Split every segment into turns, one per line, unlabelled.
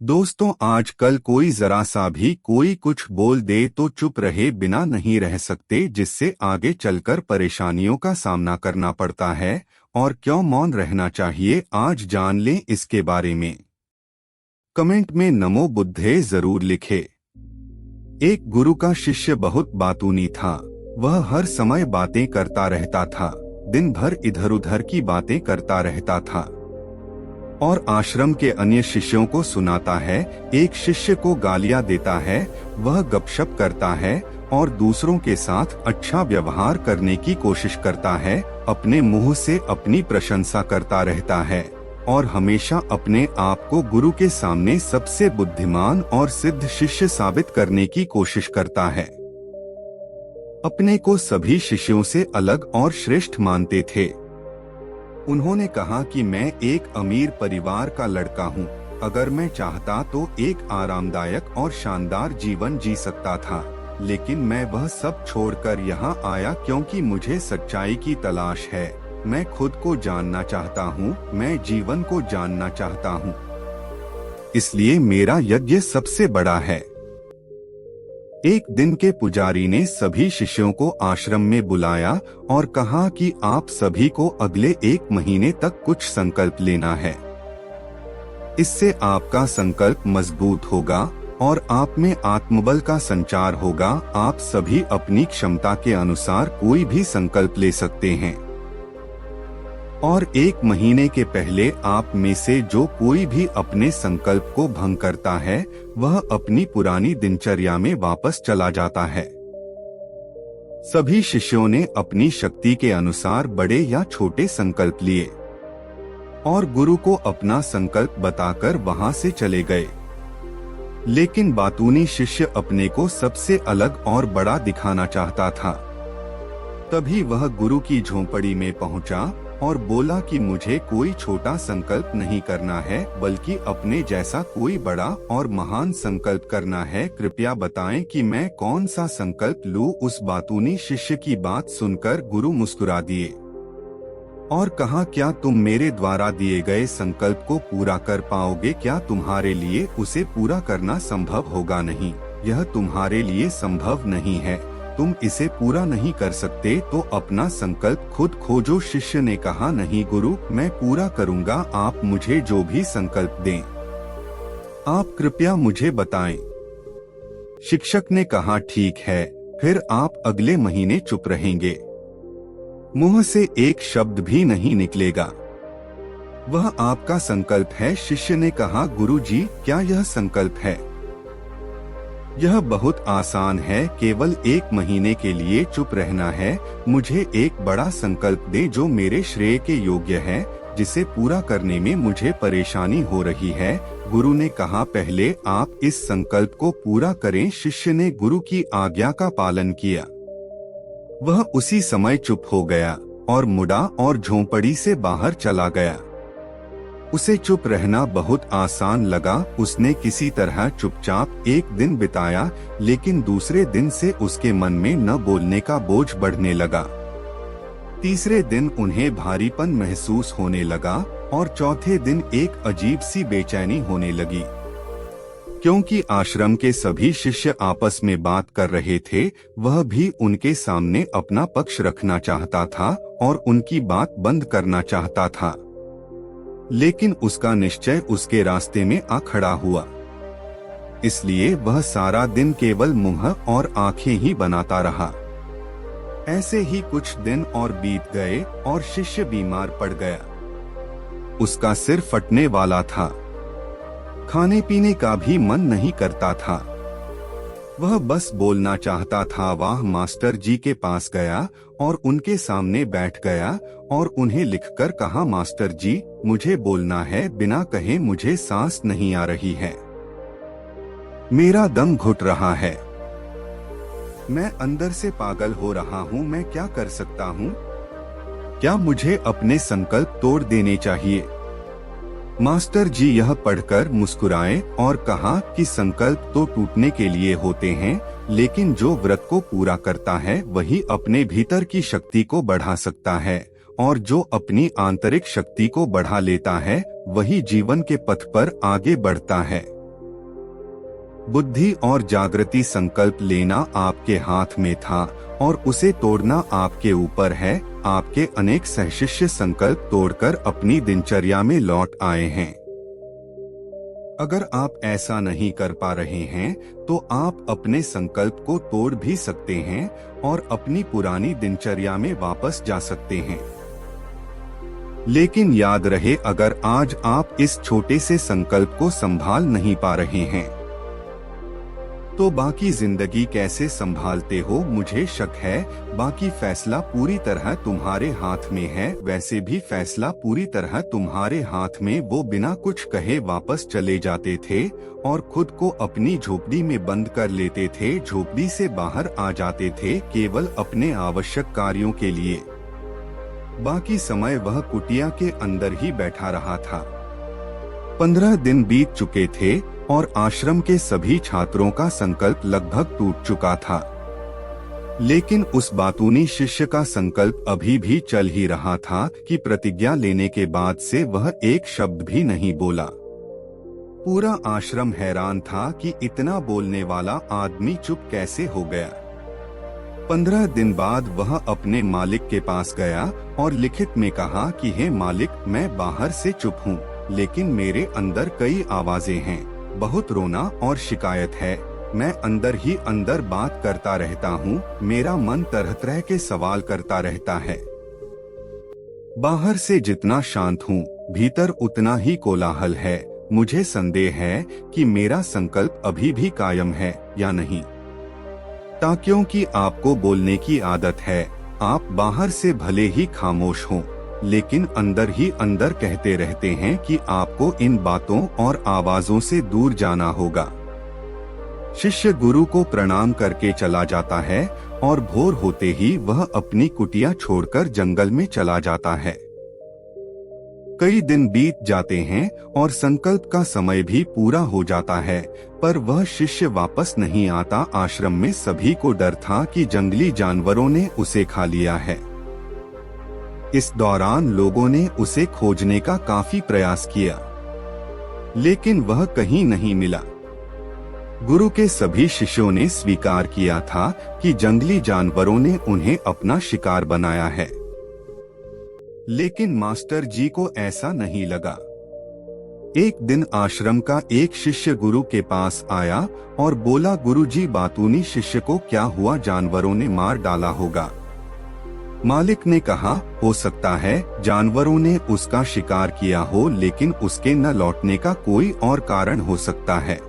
दोस्तों, आजकल कोई जरा सा भी कोई कुछ बोल दे तो चुप रहे बिना नहीं रह सकते, जिससे आगे चलकर परेशानियों का सामना करना पड़ता है। और क्यों मौन रहना चाहिए, आज जान लें इसके बारे में। कमेंट में नमो बुद्धे जरूर लिखे। एक गुरु का शिष्य बहुत बातूनी था। वह हर समय बातें करता रहता था, दिन भर इधर उधर की बातें करता रहता था और आश्रम के अन्य शिष्यों को सुनाता है। एक शिष्य को गालियां देता है, वह गपशप करता है और दूसरों के साथ अच्छा व्यवहार करने की कोशिश करता है। अपने मुंह से अपनी प्रशंसा करता रहता है और हमेशा अपने आप को गुरु के सामने सबसे बुद्धिमान और सिद्ध शिष्य साबित करने की कोशिश करता है। अपने को सभी शिष्यों से अलग और श्रेष्ठ मानते थे। उन्होंने कहा कि मैं एक अमीर परिवार का लड़का हूँ। अगर मैं चाहता तो एक आरामदायक और शानदार जीवन जी सकता था, लेकिन मैं वह सब छोड़कर यहाँ आया क्योंकि मुझे सच्चाई की तलाश है। मैं खुद को जानना चाहता हूँ, मैं जीवन को जानना चाहता हूँ। इसलिए मेरा यज्ञ सबसे बड़ा है। एक दिन के पुजारी ने सभी शिष्यों को आश्रम में बुलाया और कहा कि आप सभी को अगले 1 महीने तक कुछ संकल्प लेना है। इससे आपका संकल्प मजबूत होगा और आप में आत्मबल का संचार होगा। आप सभी अपनी क्षमता के अनुसार कोई भी संकल्प ले सकते हैं और 1 महीने के पहले आप में से जो कोई भी अपने संकल्प को भंग करता है, वह अपनी पुरानी दिनचर्या में वापस चला जाता है। सभी शिष्यों ने अपनी शक्ति के अनुसार बड़े या छोटे संकल्प लिए और गुरु को अपना संकल्प बताकर वहां से चले गए। लेकिन बातूनी शिष्य अपने को सबसे अलग और बड़ा दिखाना चाहता था। तभी वह गुरु की झोंपड़ी में पहुंचा और बोला कि मुझे कोई छोटा संकल्प नहीं करना है, बल्कि अपने जैसा कोई बड़ा और महान संकल्प करना है। कृपया बताएं कि मैं कौन सा संकल्प लूं। उस बातूनी शिष्य की बात सुनकर गुरु मुस्कुरा दिए और कहा, क्या तुम मेरे द्वारा दिए गए संकल्प को पूरा कर पाओगे? क्या तुम्हारे लिए उसे पूरा करना संभव होगा? नहीं, यह तुम्हारे लिए संभव नहीं है। तुम इसे पूरा नहीं कर सकते तो अपना संकल्प खुद खोजो। शिष्य ने कहा, नहीं गुरु, मैं पूरा करूंगा। आप मुझे जो भी संकल्प दें, आप कृपया मुझे बताएं। शिक्षक ने कहा, ठीक है, फिर आप अगले महीने चुप रहेंगे। मुंह से एक शब्द भी नहीं निकलेगा। वह आपका संकल्प है। शिष्य ने कहा, गुरु जी, क्या यह संकल्प है? यह बहुत आसान है, केवल 1 महीने के लिए चुप रहना है। मुझे एक बड़ा संकल्प दे जो मेरे श्रेय के योग्य है, जिसे पूरा करने में मुझे परेशानी हो रही है। गुरु ने कहा, पहले आप इस संकल्प को पूरा करें। शिष्य ने गुरु की आज्ञा का पालन किया। वह उसी समय चुप हो गया और मुड़ा और झोंपड़ी से बाहर चला गया। उसे चुप रहना बहुत आसान लगा। उसने किसी तरह चुपचाप 1 दिन बिताया, लेकिन दूसरे दिन से उसके मन में न बोलने का बोझ बढ़ने लगा। तीसरे दिन उन्हें भारीपन महसूस होने लगा और चौथे दिन एक अजीब सी बेचैनी होने लगी, क्योंकि आश्रम के सभी शिष्य आपस में बात कर रहे थे। वह भी उनके सामने अपना पक्ष रखना चाहता था और उनकी बात बंद करना चाहता था, लेकिन उसका निश्चय उसके रास्ते में आ खड़ा हुआ। इसलिए वह सारा दिन केवल मुंह और आंखें ही बनाता रहा। ऐसे ही कुछ दिन और बीत गए और शिष्य बीमार पड़ गया। उसका सिर फटने वाला था, खाने पीने का भी मन नहीं करता था। वह बस बोलना चाहता था। वह मास्टर जी के पास गया और उनके सामने बैठ गया और उन्हें लिखकर कहा, मास्टर जी, मुझे बोलना है, बिना कहे मुझे सांस नहीं आ रही है। मेरा दम घुट रहा है। मैं अंदर से पागल हो रहा हूँ। मैं क्या कर सकता हूँ? क्या मुझे अपने संकल्प तोड़ देने चाहिए? मास्टर जी यह पढ़कर मुस्कुराए और कहा कि संकल्प तो टूटने के लिए होते हैं, लेकिन जो व्रत को पूरा करता है वही अपने भीतर की शक्ति को बढ़ा सकता है, और जो अपनी आंतरिक शक्ति को बढ़ा लेता है वही जीवन के पथ पर आगे बढ़ता है। बुद्धि और जागृति संकल्प लेना आपके हाथ में था और उसे तोड़ना आपके ऊपर है। आपके अनेक सहशिष्य संकल्प तोड़कर अपनी दिनचर्या में लौट आए हैं। अगर आप ऐसा नहीं कर पा रहे हैं तो आप अपने संकल्प को तोड़ भी सकते हैं और अपनी पुरानी दिनचर्या में वापस जा सकते हैं। लेकिन याद रहे, अगर आज आप इस छोटे से संकल्प को संभाल नहीं पा रहे हैं तो बाकी जिंदगी कैसे संभालते हो, मुझे शक है। बाकी फैसला पूरी तरह तुम्हारे हाथ में है। वैसे भी फैसला पूरी तरह तुम्हारे हाथ में। वो बिना कुछ कहे वापस चले जाते थे और खुद को अपनी झोपड़ी में बंद कर लेते थे। झोपड़ी से बाहर आ जाते थे केवल अपने आवश्यक कार्यों के लिए। बाकी समय वह कुटिया के अंदर ही बैठा रहा था। 15 दिन बीत चुके थे और आश्रम के सभी छात्रों का संकल्प लगभग टूट चुका था, लेकिन उस बातूनी शिष्य का संकल्प अभी भी चल ही रहा था कि प्रतिज्ञा लेने के बाद से वह एक शब्द भी नहीं बोला। पूरा आश्रम हैरान था कि इतना बोलने वाला आदमी चुप कैसे हो गया। 15 दिन बाद वह अपने मालिक के पास गया और लिखित में कहा कि हे मालिक, मैं बाहर से चुप हूँ, लेकिन मेरे अंदर कई आवाजें हैं। बहुत रोना और शिकायत है। मैं अंदर ही अंदर बात करता रहता हूँ। मेरा मन तरह तरह के सवाल करता रहता है। बाहर से जितना शांत हूँ, भीतर उतना ही कोलाहल है। मुझे संदेह है कि मेरा संकल्प अभी भी कायम है या नहीं। क्योंकि आपको बोलने की आदत है। आप बाहर से भले ही खामोश हों, लेकिन अंदर ही अंदर कहते रहते हैं कि आपको इन बातों और आवाजों से दूर जाना होगा। शिष्य गुरु को प्रणाम करके चला जाता है और भोर होते ही वह अपनी कुटिया छोड़कर जंगल में चला जाता है। कई दिन बीत जाते हैं और संकल्प का समय भी पूरा हो जाता है, पर वह शिष्य वापस नहीं आता। आश्रम में सभी को डर था कि जंगली जानवरों ने उसे खा लिया है। इस दौरान लोगों ने उसे खोजने का काफी प्रयास किया, लेकिन वह कहीं नहीं मिला। गुरु के सभी शिष्यों ने स्वीकार किया था कि जंगली जानवरों ने उन्हें अपना शिकार बनाया है, लेकिन मास्टर जी को ऐसा नहीं लगा। एक दिन आश्रम का एक शिष्य गुरु के पास आया और बोला, गुरुजी, बातूनी शिष्य को क्या हुआ? जानवरों ने मार डाला होगा। मालिक ने कहा, हो सकता है जानवरों ने उसका शिकार किया हो, लेकिन उसके न लौटने का कोई और कारण हो सकता है।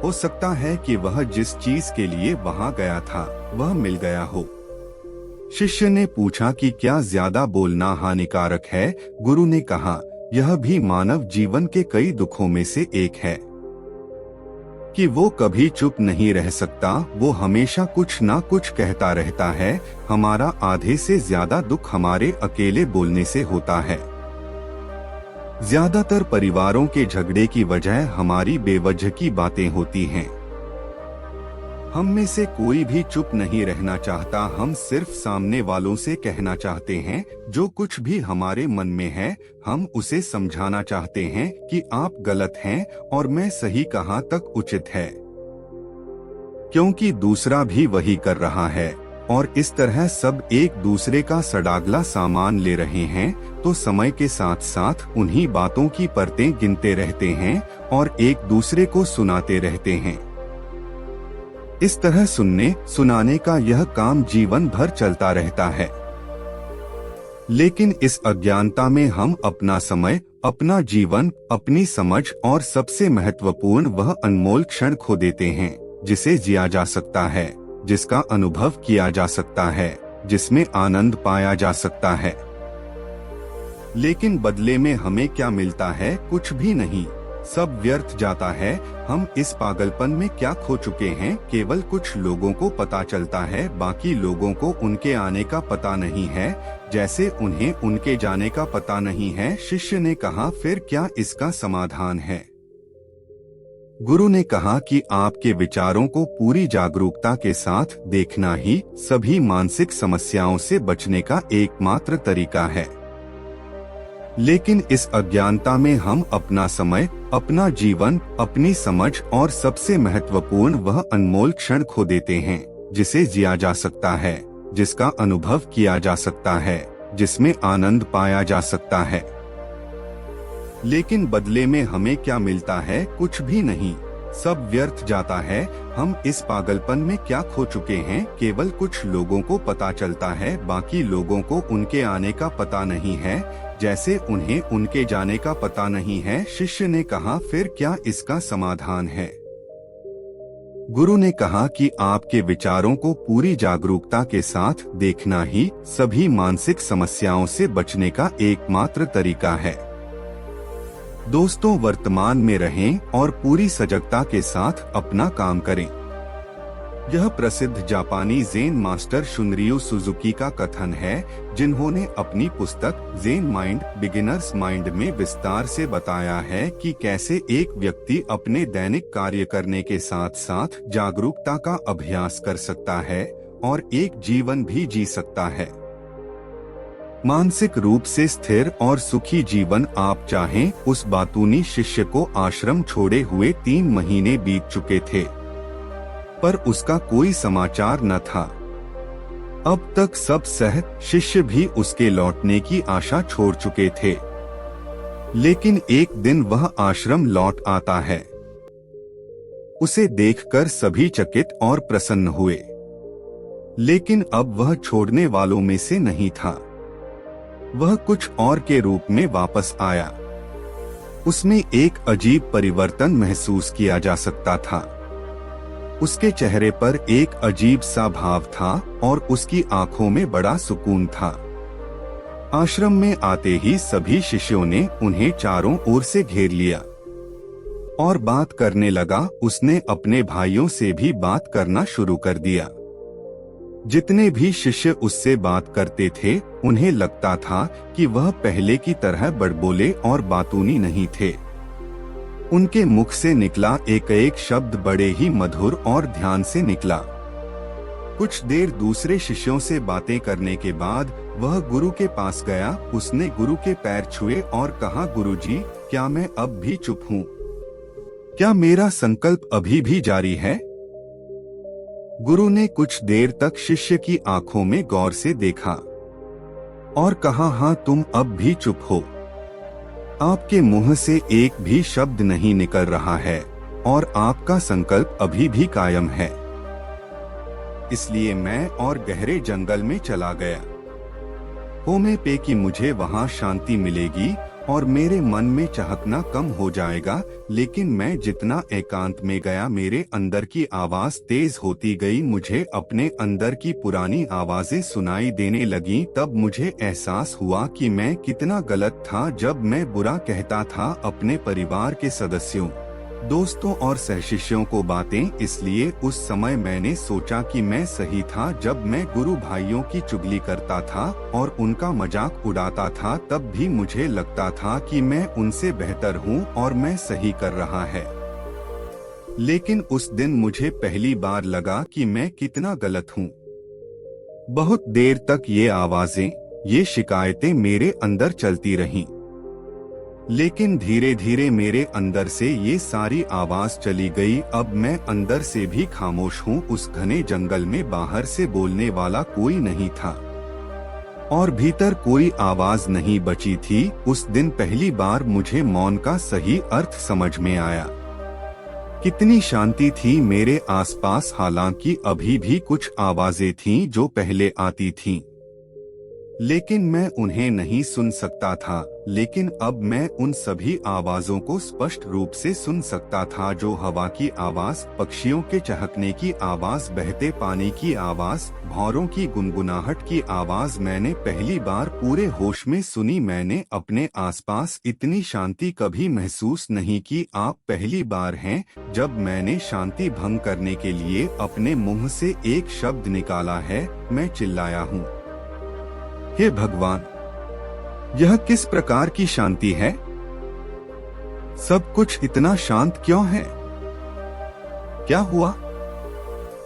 हो सकता है कि वह जिस चीज के लिए वहां गया था वह मिल गया हो। शिष्य ने पूछा कि क्या ज्यादा बोलना हानिकारक है? गुरु ने कहा, यह भी मानव जीवन के कई दुखों में से एक है कि वो कभी चुप नहीं रह सकता। वो हमेशा कुछ ना कुछ कहता रहता है। हमारा आधे से ज्यादा दुख हमारे अकेले बोलने से होता है। ज्यादातर परिवारों के झगड़े की वजह हमारी बेवजह की बातें होती हैं। हम में से कोई भी चुप नहीं रहना चाहता। हम सिर्फ सामने वालों से कहना चाहते हैं जो कुछ भी हमारे मन में है। हम उसे समझाना चाहते हैं कि आप गलत हैं और मैं सही कहाँ तक उचित है, क्योंकि दूसरा भी वही कर रहा है। और इस तरह सब एक दूसरे का सडागला सामान ले रहे हैं, तो समय के साथ साथ उन्हीं बातों की परतें गिनते रहते हैं और एक दूसरे को सुनाते रहते हैं। इस तरह सुनने सुनाने का यह काम जीवन भर चलता रहता है। लेकिन इस अज्ञानता में हम अपना समय, अपना जीवन, अपनी समझ और सबसे महत्वपूर्ण वह अनमोल क्षण खो देते हैं जिसे जिया जा सकता है, जिसका अनुभव किया जा सकता है, जिसमें आनंद पाया जा सकता है। लेकिन बदले में हमें क्या मिलता है? कुछ भी नहीं। सब व्यर्थ जाता है। हम इस पागलपन में क्या खो चुके हैं? केवल कुछ लोगों को पता चलता है, बाकी लोगों को उनके आने का पता नहीं है, जैसे उन्हें उनके जाने का पता नहीं है। शिष्य ने कहा, फिर क्या इसका समाधान है? गुरु ने कहा कि आपके विचारों को पूरी जागरूकता के साथ देखना ही सभी मानसिक समस्याओं से बचने का एकमात्र तरीका है। लेकिन इस अज्ञानता में हम अपना समय, अपना जीवन, अपनी समझ और सबसे महत्वपूर्ण वह अनमोल क्षण खो देते हैं जिसे जिया जा सकता है, जिसका अनुभव किया जा सकता है, जिसमें आनंद पाया जा सकता है। लेकिन बदले में हमें क्या मिलता है? कुछ भी नहीं, सब व्यर्थ जाता है। हम इस पागलपन में क्या खो चुके हैं? केवल कुछ लोगों को पता चलता है, बाकी लोगों को उनके आने का पता नहीं है, जैसे उन्हें उनके जाने का पता नहीं है। शिष्य ने कहा, फिर क्या इसका समाधान है? गुरु ने कहा कि आपके विचारों को पूरी जागरूकता के साथ देखना ही सभी मानसिक समस्याओं से बचने का एकमात्र तरीका है। दोस्तों, वर्तमान में रहें और पूरी सजगता के साथ अपना काम करें। यह प्रसिद्ध जापानी ज़ेन मास्टर शुनरियो सुजुकी का कथन है, जिन्होंने अपनी पुस्तक ज़ेन माइंड बिगिनर्स माइंड में विस्तार से बताया है कि कैसे एक व्यक्ति अपने दैनिक कार्य करने के साथ साथ जागरूकता का अभ्यास कर सकता है और एक जीवन भी जी सकता है। मानसिक रूप से स्थिर और सुखी जीवन आप चाहें। उस बातूनी शिष्य को आश्रम छोड़े हुए 3 महीने बीत चुके थे, पर उसका कोई समाचार न था। अब तक सब सहत शिष्य भी उसके लौटने की आशा छोड़ चुके थे। लेकिन एक दिन वह आश्रम लौट आता है। उसे देखकर सभी चकित और प्रसन्न हुए, लेकिन अब वह छोड़ने वालों में से नहीं था। वह कुछ और के रूप में वापस आया। उसमें एक अजीब परिवर्तन महसूस किया जा सकता था। उसके चेहरे पर एक अजीब सा भाव था और उसकी आंखों में बड़ा सुकून था। आश्रम में आते ही सभी शिष्यों ने उन्हें चारों ओर से घेर लिया और बात करने लगा। उसने अपने भाइयों से भी बात करना शुरू कर दिया। जितने भी शिष्य उससे बात करते थे, उन्हें लगता था कि वह पहले की तरह बड़बोले और बातूनी नहीं थे। उनके मुख से निकला एक एक शब्द बड़े ही मधुर और ध्यान से निकला। कुछ देर दूसरे शिष्यों से बातें करने के बाद वह गुरु के पास गया। उसने गुरु के पैर छुए और कहा, गुरुजी, क्या मैं अब भी चुप हूँ? क्या मेरा संकल्प अभी भी जारी है? गुरु ने कुछ देर तक शिष्य की आंखों में गौर से देखा और कहा, हाँ, तुम अब भी चुप हो। आपके मुंह से एक भी शब्द नहीं निकल रहा है और आपका संकल्प अभी भी कायम है। इसलिए मैं और गहरे जंगल में चला गया। होमे पे कि मुझे वहाँ शांति मिलेगी और मेरे मन में चहकना कम हो जाएगा। लेकिन मैं जितना एकांत में गया, मेरे अंदर की आवाज तेज होती गई। मुझे अपने अंदर की पुरानी आवाजें सुनाई देने लगीं। तब मुझे एहसास हुआ कि मैं कितना गलत था जब मैं बुरा कहता था अपने परिवार के सदस्यों, दोस्तों और सहशिष्यों को बातें। इसलिए उस समय मैंने सोचा कि मैं सही था। जब मैं गुरु भाइयों की चुगली करता था और उनका मजाक उड़ाता था, तब भी मुझे लगता था कि मैं उनसे बेहतर हूँ और मैं सही कर रहा है। लेकिन उस दिन मुझे पहली बार लगा कि मैं कितना गलत हूँ। बहुत देर तक ये आवाजें, ये शिकायतें मेरे अंदर चलती रहीं। लेकिन धीरे धीरे मेरे अंदर से ये सारी आवाज चली गई। अब मैं अंदर से भी खामोश हूँ। उस घने जंगल में बाहर से बोलने वाला कोई नहीं था और भीतर कोई आवाज नहीं बची थी। उस दिन पहली बार मुझे मौन का सही अर्थ समझ में आया। कितनी शांति थी मेरे आसपास। हालांकि अभी भी कुछ आवाजें थीं जो पहले आती थीं, लेकिन मैं उन्हें नहीं सुन सकता था। लेकिन अब मैं उन सभी आवाजों को स्पष्ट रूप से सुन सकता था, जो हवा की आवाज, पक्षियों के चहकने की आवाज, बहते पानी की आवाज, भौरों की गुनगुनाहट की आवाज मैंने पहली बार पूरे होश में सुनी। मैंने अपने आसपास इतनी शांति कभी महसूस नहीं की। आप पहली बार हैं जब मैंने शांति भंग करने के लिए अपने मुंह से एक शब्द निकाला है। मैं चिल्लाया हूँ, हे भगवान, यह किस प्रकार की शांति है? सब कुछ इतना शांत क्यों है? क्या हुआ?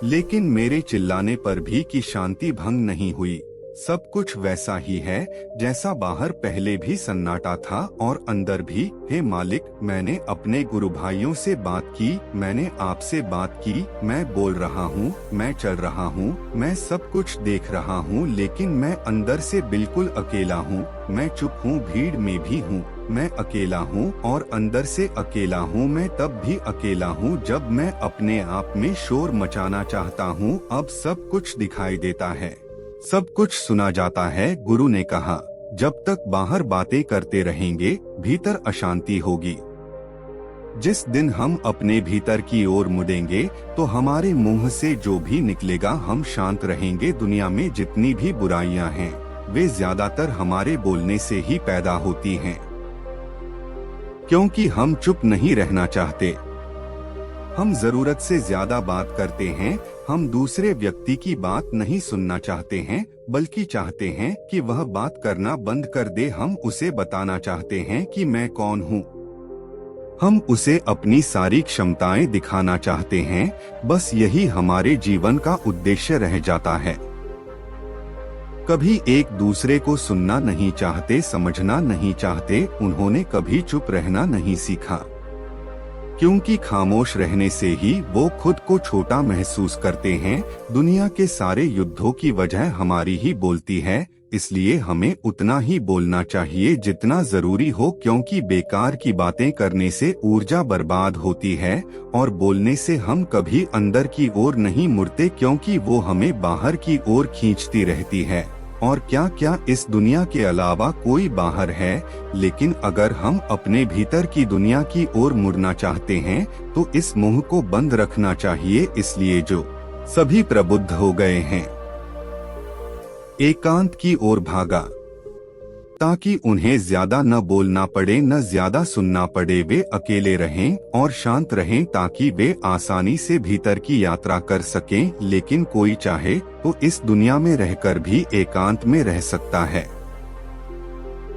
लेकिन मेरे चिल्लाने पर भी की शांति भंग नहीं हुई। सब कुछ वैसा ही है जैसा बाहर पहले भी सन्नाटा था और अंदर भी। हे मालिक, मैंने अपने गुरु भाइयों से बात की, मैंने आपसे बात की, मैं बोल रहा हूँ, मैं चल रहा हूँ, मैं सब कुछ देख रहा हूँ, लेकिन मैं अंदर से बिल्कुल अकेला हूँ। मैं चुप हूँ, भीड़ में भी हूँ, मैं अकेला हूँ और अंदर से अकेला हूँ। मैं तब भी अकेला हूँ जब मैं अपने आप में शोर मचाना चाहता हूँ। अब सब कुछ दिखाई देता है, सब कुछ सुना जाता है। गुरु ने कहा, जब तक बाहर बातें करते रहेंगे भीतर अशांति होगी। जिस दिन हम अपने भीतर की ओर मुड़ेंगे तो हमारे मुंह से जो भी निकलेगा हम शांत रहेंगे। दुनिया में जितनी भी बुराइयां हैं वे ज्यादातर हमारे बोलने से ही पैदा होती हैं, क्योंकि हम चुप नहीं रहना चाहते। हम जरूरत से ज्यादा बात करते हैं। हम दूसरे व्यक्ति की बात नहीं सुनना चाहते हैं, बल्कि चाहते हैं कि वह बात करना बंद कर दे। हम उसे बताना चाहते हैं कि मैं कौन हूँ। हम उसे अपनी सारी क्षमताएं दिखाना चाहते हैं। बस यही हमारे जीवन का उद्देश्य रह जाता है। कभी एक दूसरे को सुनना नहीं चाहते, समझना नहीं चाहते। उन्होंने कभी चुप रहना नहीं सीखा, क्योंकि खामोश रहने से ही वो खुद को छोटा महसूस करते हैं। दुनिया के सारे युद्धों की वजह हमारी ही बोलती है, इसलिए हमें उतना ही बोलना चाहिए जितना जरूरी हो, क्योंकि बेकार की बातें करने से ऊर्जा बर्बाद होती है और बोलने से हम कभी अंदर की ओर नहीं मुड़ते, क्योंकि वो हमें बाहर की ओर खींचती रहती है। और क्या क्या इस दुनिया के अलावा कोई बाहर है, लेकिन अगर हम अपने भीतर की दुनिया की ओर मुड़ना चाहते हैं तो इस मुंह को बंद रखना चाहिए। इसलिए जो सभी प्रबुद्ध हो गए हैं एकांत की ओर भागा, ताकि उन्हें ज्यादा न बोलना पड़े, न ज्यादा सुनना पड़े। वे अकेले रहें और शांत रहें ताकि वे आसानी से भीतर की यात्रा कर सकें। लेकिन कोई चाहे तो इस दुनिया में रहकर भी एकांत में रह सकता है,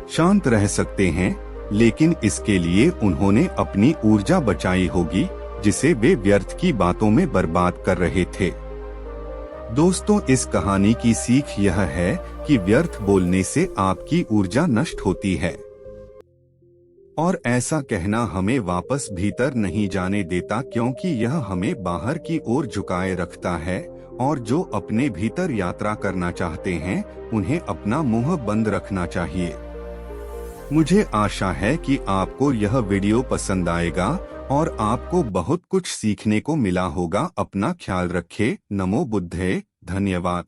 शांत रह सकते हैं, लेकिन इसके लिए उन्होंने अपनी ऊर्जा बचाई होगी जिसे वे व्यर्थ की बातों में बर्बाद कर रहे थे। दोस्तों, इस कहानी की सीख यह है कि व्यर्थ बोलने से आपकी ऊर्जा नष्ट होती है और ऐसा कहना हमें वापस भीतर नहीं जाने देता, क्योंकि यह हमें बाहर की ओर झुकाए रखता है। और जो अपने भीतर यात्रा करना चाहते हैं उन्हें अपना मुंह बंद रखना चाहिए। मुझे आशा है कि आपको यह वीडियो पसंद आएगा और आपको बहुत कुछ सीखने को मिला होगा। अपना ख्याल रखें। नमो बुद्धे। धन्यवाद।